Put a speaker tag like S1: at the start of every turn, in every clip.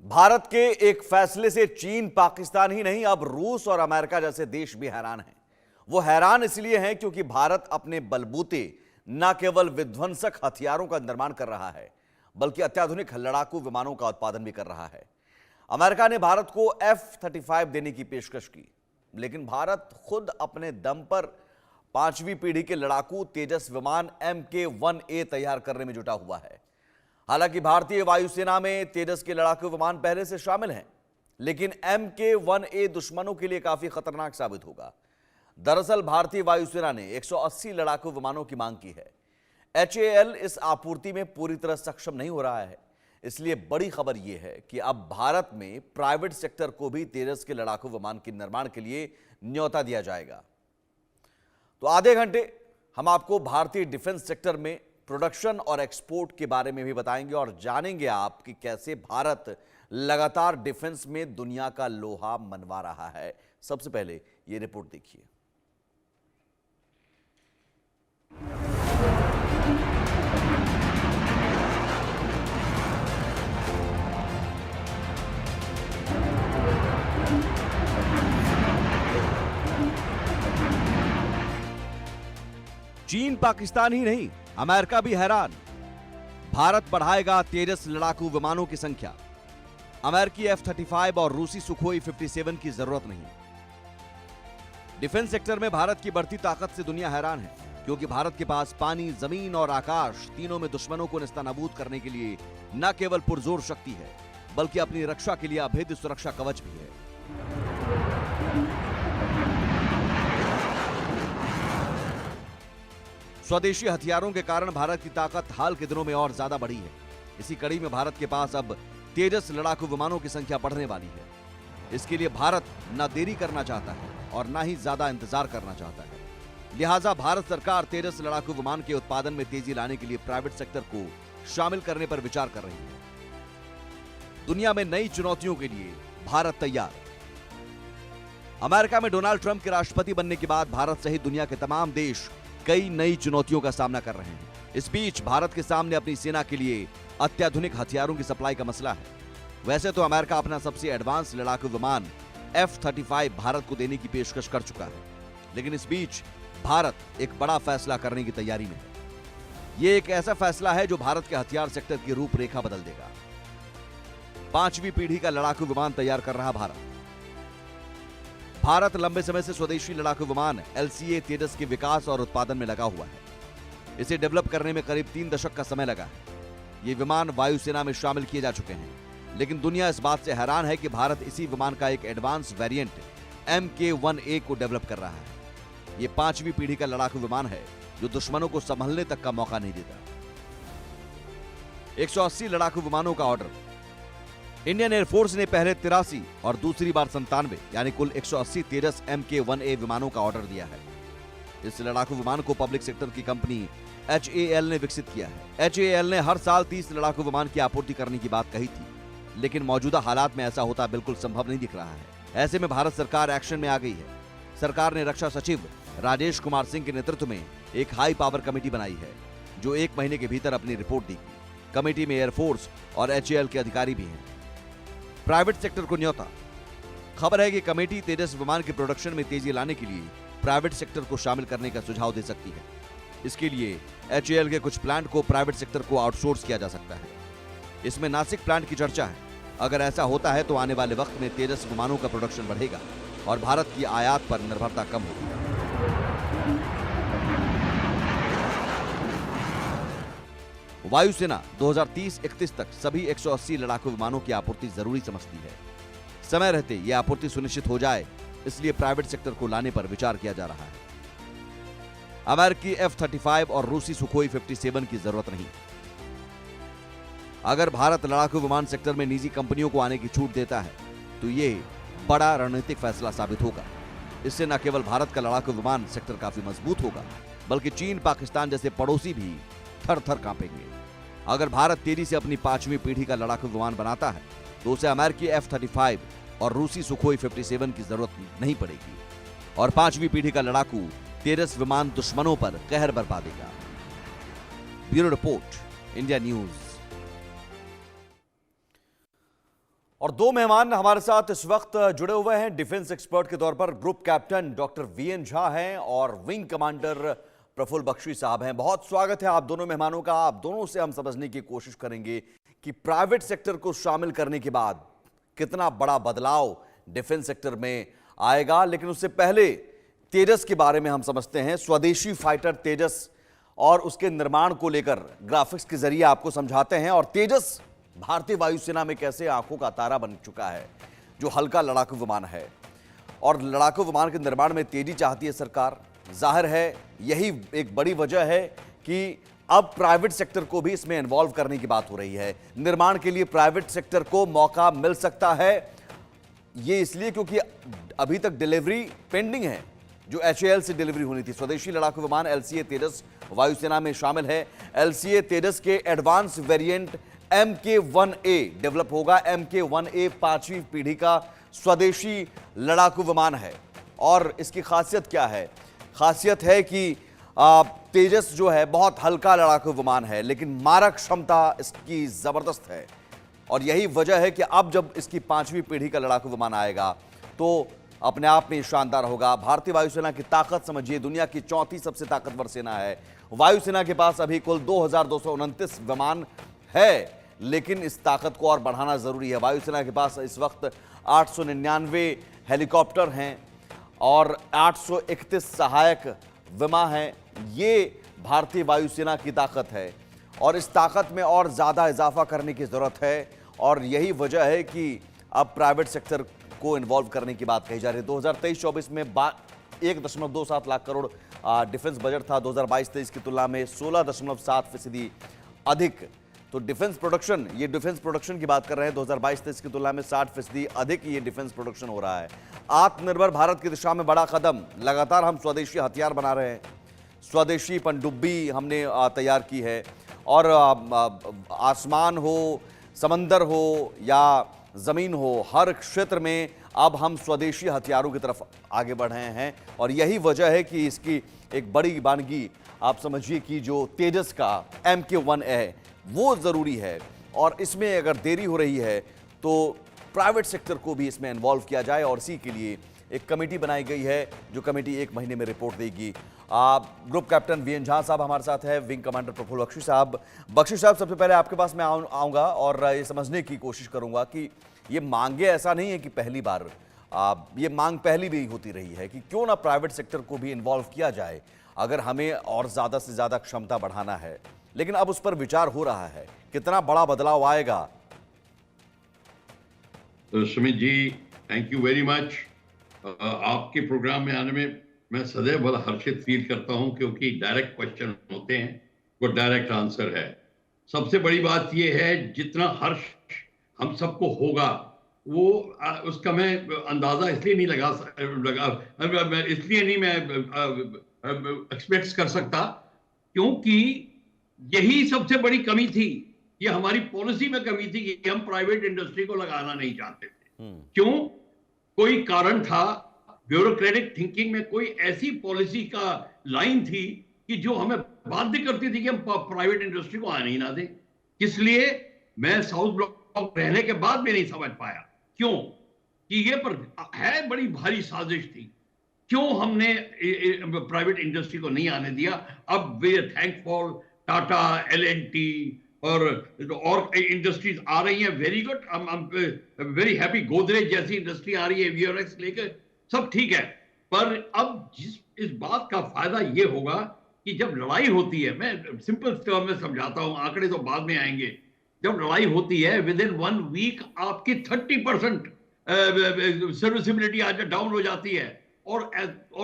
S1: भारत के एक फैसले से चीन, पाकिस्तान ही नहीं, अब रूस और अमेरिका जैसे देश भी हैरान हैं। वो हैरान इसलिए हैं क्योंकि भारत अपने बलबूते न केवल विध्वंसक हथियारों का निर्माण कर रहा है, बल्कि अत्याधुनिक लड़ाकू विमानों का उत्पादन भी कर रहा है। अमेरिका ने भारत को F-35 देने की पेशकश की, लेकिन भारत खुद अपने दम पर 5वीं पीढ़ी के लड़ाकू तेजस विमान MK-1A तैयार करने में जुटा हुआ है। हालांकि भारतीय वायुसेना में तेजस के लड़ाकू विमान पहले से शामिल हैं, लेकिन MK-1A दुश्मनों के लिए काफी खतरनाक साबित होगा। दरअसल भारतीय वायुसेना ने 180 लड़ाकू विमानों की मांग की है। HAL इस आपूर्ति में पूरी तरह सक्षम नहीं हो रहा है। इसलिए बड़ी खबर यह है कि अब भारत में प्राइवेट सेक्टर को भी तेजस के लड़ाकू विमान के निर्माण के लिए न्योता दिया जाएगा। तो आधे घंटे हम आपको भारतीय डिफेंस सेक्टर में प्रोडक्शन और एक्सपोर्ट के बारे में भी बताएंगे और जानेंगे आप कि कैसे भारत लगातार डिफेंस में दुनिया का लोहा मनवा रहा है। सबसे पहले ये रिपोर्ट देखिए। चीन, पाकिस्तान ही नहीं, अमेरिका भी हैरान। भारत बढ़ाएगा तेजस लड़ाकू विमानों की संख्या। अमेरिकी F-35 और रूसी सुखोई 57 की जरूरत नहीं। डिफेंस सेक्टर में भारत की बढ़ती ताकत से दुनिया हैरान है, क्योंकि भारत के पास पानी, जमीन और आकाश तीनों में दुश्मनों को नेस्तनाबूद करने के लिए न केवल पुरजोर शक्ति है, बल्कि अपनी रक्षा के लिए अभेद्य सुरक्षा कवच भी है। स्वदेशी हथियारों के कारण भारत की ताकत हाल के दिनों में और ज्यादा बढ़ी है। इसी कड़ी में भारत के पास अब तेजस लड़ाकू विमानों की संख्या बढ़ने वाली है। इसके लिए भारत न देरी करना चाहता है और न ही ज्यादा इंतजार करना चाहता है। लिहाजा भारत सरकार तेजस लड़ाकू विमान के उत्पादन में तेजी लाने के लिए प्राइवेट सेक्टर को शामिल करने पर विचार कर रही है। दुनिया में नई चुनौतियों के लिए भारत तैयार। अमेरिका में डोनाल्ड ट्रंप के राष्ट्रपति बनने के बाद भारत सहित दुनिया के तमाम देश कई नई चुनौतियों का सामना कर रहे हैं। इस बीच भारत के सामने अपनी सेना के लिए अत्याधुनिक हथियारों की सप्लाई का मसला है। वैसे तो अमेरिका अपना सबसे एडवांस लड़ाकू विमान F-35 भारत को देने की पेशकश कर चुका है, लेकिन इस बीच भारत एक बड़ा फैसला करने की तैयारी में है। यह एक ऐसा फैसला है जो भारत के हथियार सेक्टर की रूपरेखा बदल देगा। 5वीं पीढ़ी का लड़ाकू विमान तैयार कर रहा भारत लंबे समय से स्वदेशी लड़ाकू विमान LCA तेजस के विकास और उत्पादन में लगा हुआ है। इसे डेवलप करने में करीब 3 दशक का समय लगा है। ये विमान वायुसेना में शामिल किए जा चुके हैं, लेकिन दुनिया इस बात से हैरान है कि भारत इसी विमान का एक एडवांस वेरिएंट MK-1A को डेवलप कर रहा है। ये 5वीं पीढ़ी का लड़ाकू विमान है जो दुश्मनों को संभलने तक का मौका नहीं देता। 180 लड़ाकू विमानों का ऑर्डर। इंडियन एयरफोर्स ने पहले 83 और दूसरी बार 97 यानी कुल 180 तेजस MK-1A विमानों का ऑर्डर दिया है। इस लड़ाकू विमान को पब्लिक सेक्टर की कंपनी HAL ने विकसित किया है। HAL ने हर साल 30 लड़ाकू विमान की आपूर्ति करने की बात कही थी, लेकिन मौजूदा हालात में ऐसा होता बिल्कुल संभव नहीं दिख रहा है। ऐसे में भारत सरकार एक्शन में आ गई है। सरकार ने रक्षा सचिव राजेश कुमार सिंह के नेतृत्व में एक हाई पावर कमेटी बनाई है, जो 1 महीने के भीतर अपनी रिपोर्ट देगी। कमेटी में एयरफोर्स और HAL के अधिकारी भी हैं। प्राइवेट सेक्टर को न्योता। खबर है कि कमेटी तेजस विमान के प्रोडक्शन में तेजी लाने के लिए प्राइवेट सेक्टर को शामिल करने का सुझाव दे सकती है। इसके लिए HAL के कुछ प्लांट को प्राइवेट सेक्टर को आउटसोर्स किया जा सकता है। इसमें नासिक प्लांट की चर्चा है। अगर ऐसा होता है तो आने वाले वक्त में तेजस विमानों का प्रोडक्शन बढ़ेगा और भारत की आयात पर निर्भरता कम होगी। वायुसेना 2030-31 तक सभी 180 लड़ाकू विमानों की आपूर्ति जरूरी समझती है। समय रहते यह आपूर्ति सुनिश्चित हो जाए, इसलिए प्राइवेट सेक्टर को लाने पर विचार किया जा रहा है। अमेरिकी F-35 और रूसी सुखोई 57 की जरूरत नहीं। अगर भारत लड़ाकू विमान सेक्टर में निजी कंपनियों को आने की छूट देता है, तो यह बड़ा रणनीतिक फैसला साबित होगा। इससे न केवल भारत का लड़ाकू विमान सेक्टर काफी मजबूत होगा, बल्कि चीन, पाकिस्तान जैसे पड़ोसी भी थर थर कांपेंगे। अगर भारत तेजी से अपनी 5वीं पीढ़ी का लड़ाकू विमान बनाता है, तो उसे अमेरिकी F-35 और रूसी सुखोई 57 की जरूरत नहीं पड़ेगी और 5वीं पीढ़ी का लड़ाकू तेजस विमान दुश्मनों पर कहर बरपा देगा। Bureau report, India news. और दो मेहमान हमारे साथ इस वक्त जुड़े हुए हैं डिफेंस एक्सपर्ट के तौर पर। Group captain doctor VN Jha हैं और विंग कमांडर प्रफुल्ल बख्शी साहब हैं। बहुत स्वागत है आप दोनों मेहमानों का। आप दोनों से हम समझने की कोशिश करेंगे कि प्राइवेट सेक्टर को शामिल करने के बाद कितना बड़ा बदलाव डिफेंस सेक्टर में आएगा। लेकिन उससे पहले तेजस के बारे में हम समझते हैं। स्वदेशी फाइटर तेजस और उसके निर्माण को लेकर ग्राफिक्स के जरिए आपको समझाते हैं। और तेजस भारतीय वायुसेना में कैसे आंखों का तारा बन चुका है, जो हल्का लड़ाकू विमान है। और लड़ाकू विमान के निर्माण में तेजी चाहती है सरकार। जाहिर है यही एक बड़ी वजह है कि अब प्राइवेट सेक्टर को भी इसमें इन्वॉल्व करने की बात हो रही है। निर्माण के लिए प्राइवेट सेक्टर को मौका मिल सकता है। ये इसलिए क्योंकि अभी तक डिलीवरी पेंडिंग है, जो HAL से डिलीवरी होनी थी। स्वदेशी लड़ाकू विमान LCA तेजस वायुसेना में शामिल है। LCA तेजस के एडवांस वेरिएंट MK-1A डेवलप होगा। MK-1A 5वीं पीढ़ी का स्वदेशी लड़ाकू विमान है। और इसकी खासियत क्या है? खासियत है कि तेजस जो है बहुत हल्का लड़ाकू विमान है, लेकिन मारक क्षमता इसकी जबरदस्त है। और यही वजह है कि अब जब इसकी 5वीं पीढ़ी का लड़ाकू विमान आएगा तो अपने आप में शानदार होगा। भारतीय वायुसेना की ताकत समझिए, दुनिया की चौथी सबसे ताकतवर सेना है। वायुसेना के पास अभी कुल 2229 विमान है, लेकिन इस ताकत को और बढ़ाना जरूरी है। वायुसेना के पास इस वक्त 899 हेलीकॉप्टर हैं और 831 सहायक विमान हैं। ये भारतीय वायुसेना की ताकत है और इस ताकत में और ज्यादा इजाफा करने की जरूरत है। और यही वजह है कि अब प्राइवेट सेक्टर को इन्वॉल्व करने की बात कही जा रही है। 2023-24 में 1.27 लाख करोड़ डिफेंस बजट था। 2022-23 की तुलना में 16.7% अधिक। तो डिफेंस प्रोडक्शन, ये डिफेंस प्रोडक्शन की बात कर रहे हैं, 2022-23 की तुलना में 60% अधिक ये डिफेंस प्रोडक्शन हो रहा है। आत्मनिर्भर भारत की दिशा में बड़ा कदम। लगातार हम स्वदेशी हथियार बना रहे हैं, स्वदेशी पनडुब्बी हमने तैयार की है। और आसमान हो, समंदर हो या जमीन हो, हर क्षेत्र में अब हम स्वदेशी हथियारों की तरफ आगे बढ़ रहे हैं। और यही वजह है कि इसकी एक बड़ी वानगी आप समझिए कि जो तेजस का MK-1A है वो जरूरी है। और इसमें अगर देरी हो रही है तो प्राइवेट सेक्टर को भी इसमें इन्वॉल्व किया जाए। और इसी के लिए एक कमेटी बनाई गई है, जो कमेटी 1 महीने में रिपोर्ट देगी। ग्रुप कैप्टन वीएन झा साहब हमारे साथ है, विंग कमांडर प्रफुल्ल बख्शी साहब। बख्शी साहब, सबसे पहले आपके पास मैं आऊँगा और ये समझने की कोशिश करूँगा कि ये मांगे, ऐसा नहीं है कि पहली बार, ये मांग पहली भी होती रही है कि क्यों ना प्राइवेट सेक्टर को भी इन्वॉल्व किया जाए अगर हमें और ज़्यादा से ज़्यादा क्षमता बढ़ाना है। लेकिन अब उस पर विचार हो रहा है। कितना बड़ा बदलाव आएगा?
S2: Sumit ji, thank you very much. आपके प्रोग्राम में आने में मैं सदैव बड़ा हर्षित फील करता हूं, क्योंकि डायरेक्ट क्वेश्चन होते हैं, वो डायरेक्ट आंसर है। सबसे बड़ी बात यह है, जितना हर्ष हम सबको होगा वो उसका मैं अंदाजा इसलिए नहीं एक्सपेक्ट कर सकता, क्योंकि यही सबसे बड़ी कमी थी। ये हमारी पॉलिसी में कमी थी कि हम प्राइवेट इंडस्ट्री को लगाना नहीं चाहते थे। क्यों? कोई कारण था, ब्यूरोक्रेटिक थिंकिंग में कोई ऐसी पॉलिसी का लाइन थी कि जो हमें बाध्य करती थी कि हम प्राइवेट इंडस्ट्री को आने ही ना दें। इसलिए मैं साउथ ब्लॉक रहने के बाद भी नहीं समझ पाया क्यों कि ये पर है बड़ी भारी साजिश थी। क्यों हमने प्राइवेट इंडस्ट्री को नहीं आने दिया? अब वे थैंकफुल टाटा, L&T और इंडस्ट्रीज आ रही हैं। Very good, I am very happy. Godrej जैसी इंडस्ट्री आ रही है, VRX लेकर, सब ठीक है। पर अब इस बात का फायदा ये होगा कि जब लड़ाई होती है, मैं सिंपल टर्म में समझाता हूं, आंकड़े तो बाद में आएंगे। जब लड़ाई होती है, विद इन 1 वीक आपकी 30% सर्विसिबिलिटी आज डाउन हो जाती है। और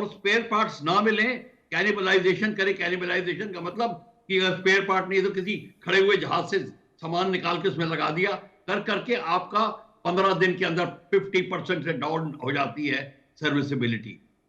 S2: स्पेयर पार्ट्स ना मिले, कैनिबलाइजेशन करे। कैनिबलाइजेशन का मतलब कि अगर स्पेयर पार्ट नहीं है तो किसी खड़े हुए जहाज से सामान निकाल के उसमें लगा दिया, करके आपका 15 दिन के अंदर 50% से डाउन हो जाती है सर्विसिबिलिटी।